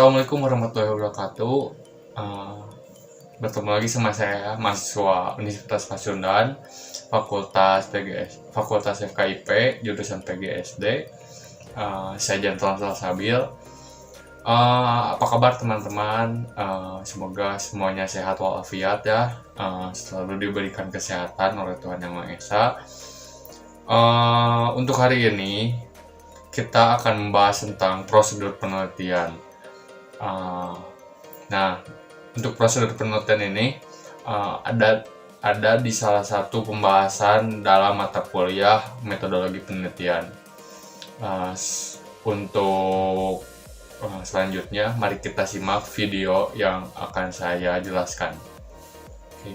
Assalamualaikum warahmatullahi wabarakatuh. Eh, Bertemu lagi sama saya, mahasiswa Universitas Pasundan, Fakultas FKIP, jurusan PGSD. Saya Jantolan Salsabil. Apa kabar teman-teman? Semoga semuanya sehat walafiat ya. Selalu diberikan kesehatan oleh Tuhan Yang Maha Esa. Untuk hari ini kita akan membahas tentang prosedur penelitian. Nah, untuk prosedur penelitian ini ada di salah satu pembahasan dalam mata kuliah metodologi penelitian. Untuk selanjutnya, mari kita simak video yang akan saya jelaskan. Oke.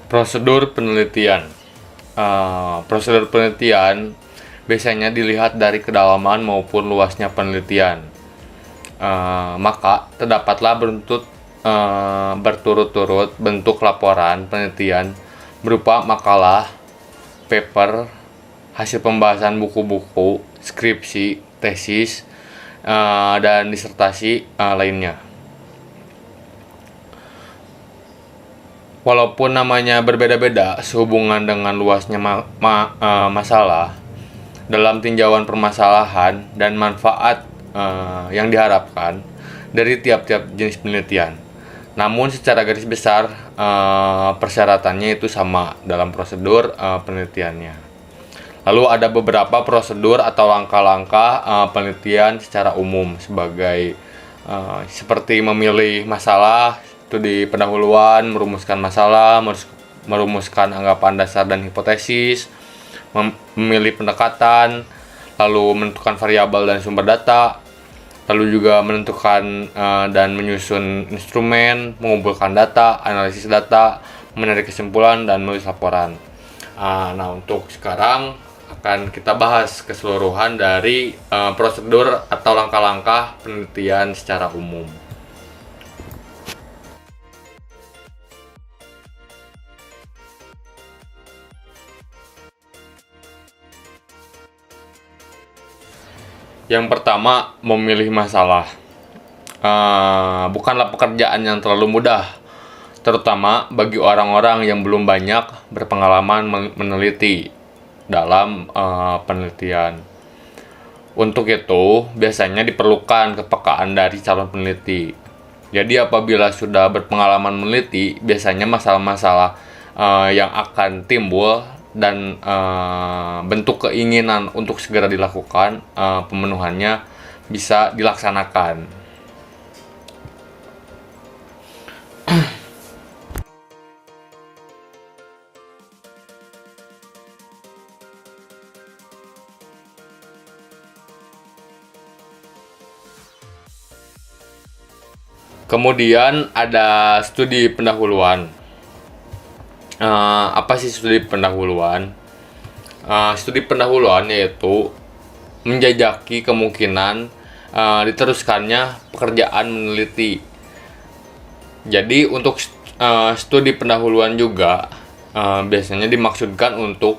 Prosedur penelitian. Prosedur penelitian biasanya dilihat dari kedalaman maupun luasnya penelitian. Maka terdapatlah berturut-turut bentuk laporan penelitian berupa makalah, paper, hasil pembahasan buku-buku, skripsi, tesis, dan disertasi lainnya. Walaupun namanya berbeda-beda sehubungan dengan luasnya masalah, dalam tinjauan permasalahan dan manfaat yang diharapkan dari tiap-tiap jenis penelitian. Namun secara garis besar persyaratannya itu sama dalam prosedur penelitiannya. Lalu ada beberapa prosedur atau langkah-langkah penelitian secara umum sebagai seperti memilih masalah, studi pendahuluan, merumuskan masalah, merumuskan anggapan dasar dan hipotesis, memilih pendekatan, lalu menentukan variabel dan sumber data, lalu juga menentukan dan menyusun instrumen, mengumpulkan data, analisis data, menarik kesimpulan, dan menulis laporan. Nah, untuk sekarang akan kita bahas keseluruhan dari prosedur atau langkah-langkah penelitian secara umum. Yang pertama, memilih masalah. Bukanlah pekerjaan yang terlalu mudah, terutama bagi orang-orang yang belum banyak berpengalaman meneliti dalam penelitian. Untuk itu, biasanya diperlukan kepekaan dari calon peneliti. Jadi apabila sudah berpengalaman meneliti, biasanya masalah-masalah yang akan timbul dan bentuk keinginan untuk segera dilakukan pemenuhannya bisa dilaksanakan. Kemudian ada studi pendahuluan. Apa sih studi pendahuluan? Studi pendahuluan yaitu menjajaki kemungkinan diteruskannya pekerjaan meneliti. Jadi untuk studi pendahuluan juga biasanya dimaksudkan untuk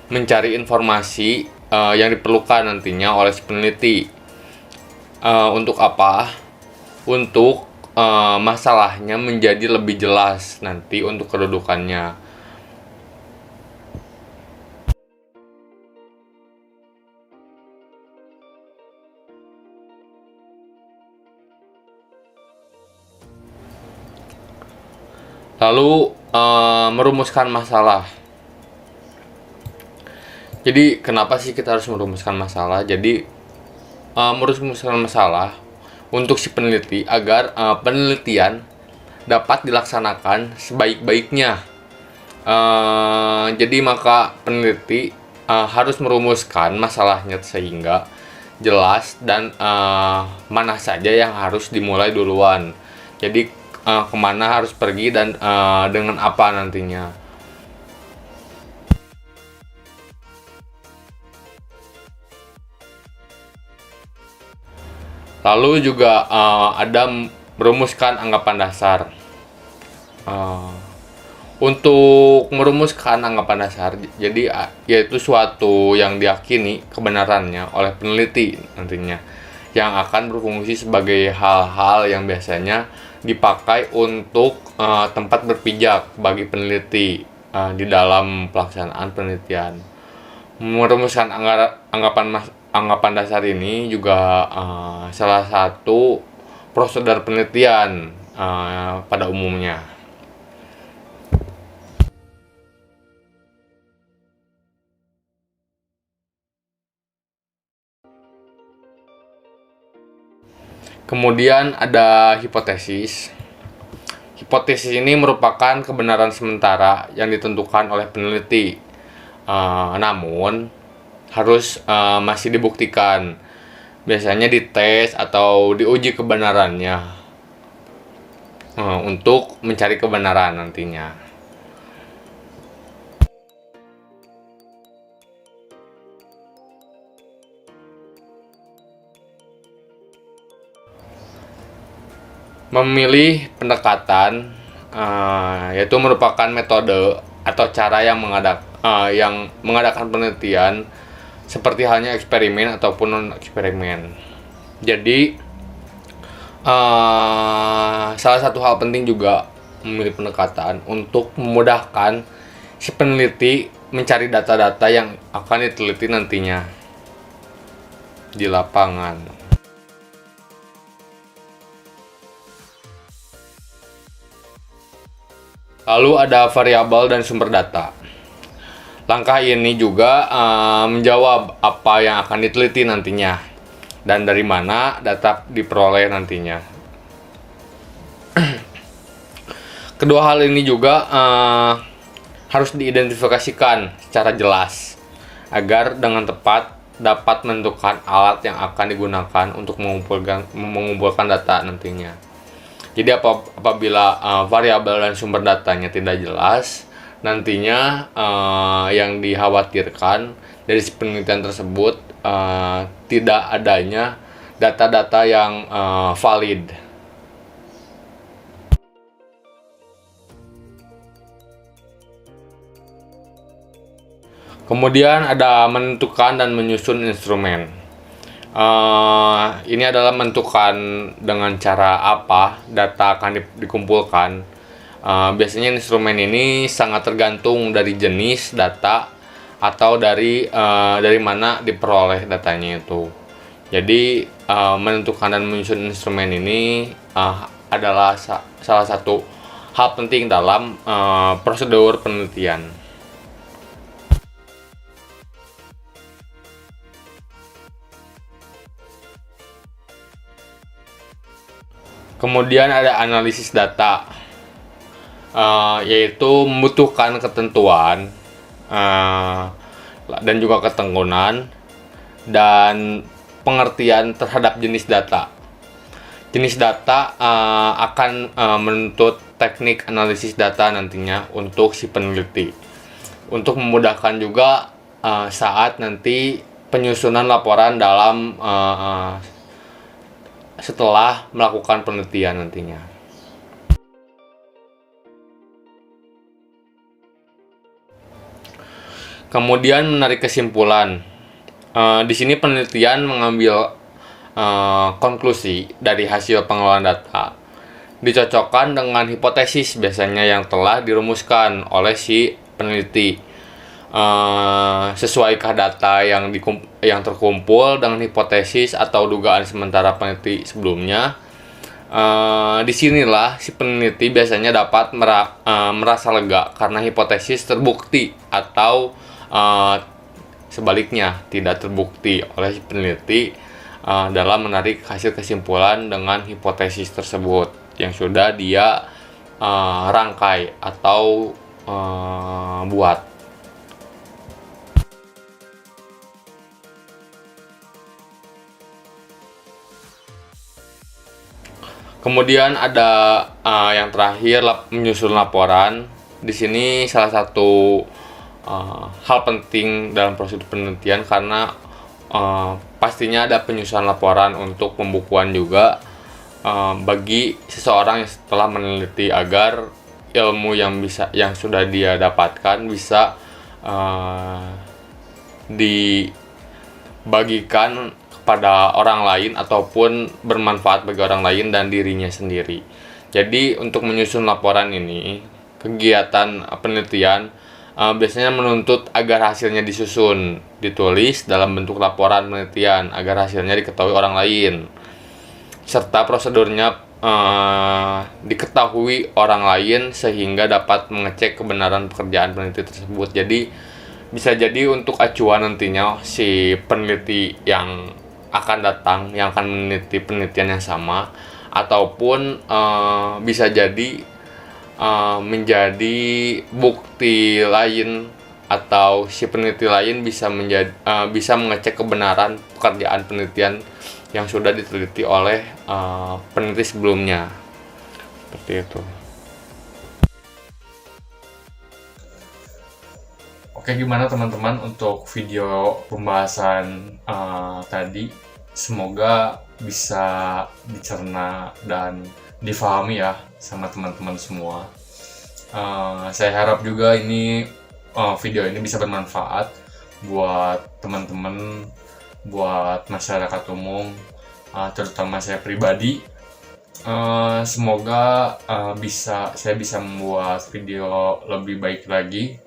mencari informasi yang diperlukan nantinya oleh si peneliti. Untuk apa? Untuk masalahnya menjadi lebih jelas nanti untuk kedudukannya. Lalu merumuskan masalah. Jadi kenapa sih kita harus merumuskan masalah? Jadi merumuskan masalah untuk si peneliti agar penelitian dapat dilaksanakan sebaik-baiknya. Jadi maka peneliti harus merumuskan masalahnya sehingga jelas dan mana saja yang harus dimulai duluan. Jadi kemana harus pergi dan dengan apa nantinya. Lalu juga ada merumuskan anggapan dasar. Untuk merumuskan anggapan dasar, jadi yaitu suatu yang diyakini kebenarannya oleh peneliti nantinya, yang akan berfungsi sebagai hal-hal yang biasanya dipakai untuk tempat berpijak bagi peneliti di dalam pelaksanaan penelitian. Merumuskan anggapan dasar ini juga salah satu prosedur penelitian pada umumnya. Kemudian ada hipotesis. Hipotesis ini merupakan kebenaran sementara yang ditentukan oleh peneliti, namun harus masih dibuktikan. Biasanya dites atau diuji kebenarannya untuk mencari kebenaran nantinya. Memilih pendekatan yaitu merupakan metode atau cara yang mengadakan penelitian seperti halnya eksperimen ataupun non eksperimen. Jadi salah satu hal penting juga memilih pendekatan untuk memudahkan si peneliti mencari data-data yang akan diteliti nantinya di lapangan. Lalu ada variabel dan sumber data. Langkah ini juga menjawab apa yang akan diteliti nantinya dan dari mana data diperoleh nantinya. Kedua hal ini juga harus diidentifikasikan secara jelas agar dengan tepat dapat menentukan alat yang akan digunakan untuk mengumpulkan data nantinya. Jadi apabila variabel dan sumber datanya tidak jelas, nantinya yang dikhawatirkan dari penelitian tersebut tidak adanya data-data yang valid. Kemudian ada menentukan dan menyusun instrumen. Ini adalah menentukan dengan cara apa data akan dikumpulkan. Biasanya instrumen ini sangat tergantung dari jenis data atau dari mana diperoleh datanya itu. Jadi menentukan dan menyusun instrumen ini adalah salah satu hal penting dalam prosedur penelitian. Kemudian ada analisis data, yaitu membutuhkan ketentuan dan juga ketekunan dan pengertian terhadap jenis data. Jenis data akan menuntut teknik analisis data nantinya untuk si peneliti. Untuk memudahkan juga saat nanti penyusunan laporan dalam setelah melakukan penelitian nantinya. Kemudian menarik kesimpulan. Di sini penelitian mengambil konklusi dari hasil pengelolaan data, dicocokkan dengan hipotesis biasanya yang telah dirumuskan oleh si peneliti. Sesuaikah data yang terkumpul dengan hipotesis atau dugaan sementara peneliti sebelumnya? Disinilah si peneliti biasanya dapat merasa lega karena hipotesis terbukti atau sebaliknya tidak terbukti oleh si peneliti dalam menarik hasil kesimpulan dengan hipotesis tersebut yang sudah dia rangkai atau buat. Kemudian ada yang terakhir menyusun laporan. Di sini salah satu hal penting dalam proses penelitian karena pastinya ada penyusunan laporan untuk pembukuan juga bagi seseorang yang setelah meneliti agar ilmu yang sudah dia dapatkan bisa dibagikan kepada orang lain ataupun bermanfaat bagi orang lain dan dirinya sendiri. Jadi untuk menyusun laporan ini, kegiatan penelitian biasanya menuntut agar hasilnya ditulis dalam bentuk laporan penelitian agar hasilnya diketahui orang lain, serta prosedurnya diketahui orang lain sehingga dapat mengecek kebenaran pekerjaan peneliti tersebut. Jadi bisa jadi untuk acuan nantinya si peneliti yang akan datang, yang akan meneliti penelitian yang sama, ataupun bisa jadi menjadi bukti lain, atau si peneliti lain bisa mengecek kebenaran pekerjaan penelitian yang sudah diteliti oleh peneliti sebelumnya. Seperti itu. Oke, gimana teman-teman untuk video pembahasan tadi? Semoga bisa dicerna dan difahami ya sama teman-teman semua. Saya harap juga video ini bisa bermanfaat buat teman-teman, buat masyarakat umum, terutama saya pribadi. Semoga saya bisa membuat video lebih baik lagi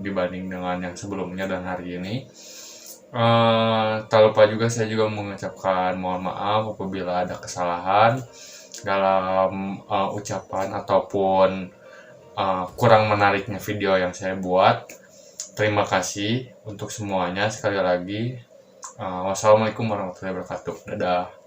dibanding dengan yang sebelumnya dan hari ini. Tak lupa juga saya juga mengucapkan mohon maaf apabila ada kesalahan dalam ucapan ataupun kurang menariknya video yang saya buat. Terima kasih untuk semuanya sekali lagi. Wassalamualaikum warahmatullahi wabarakatuh. Dadah.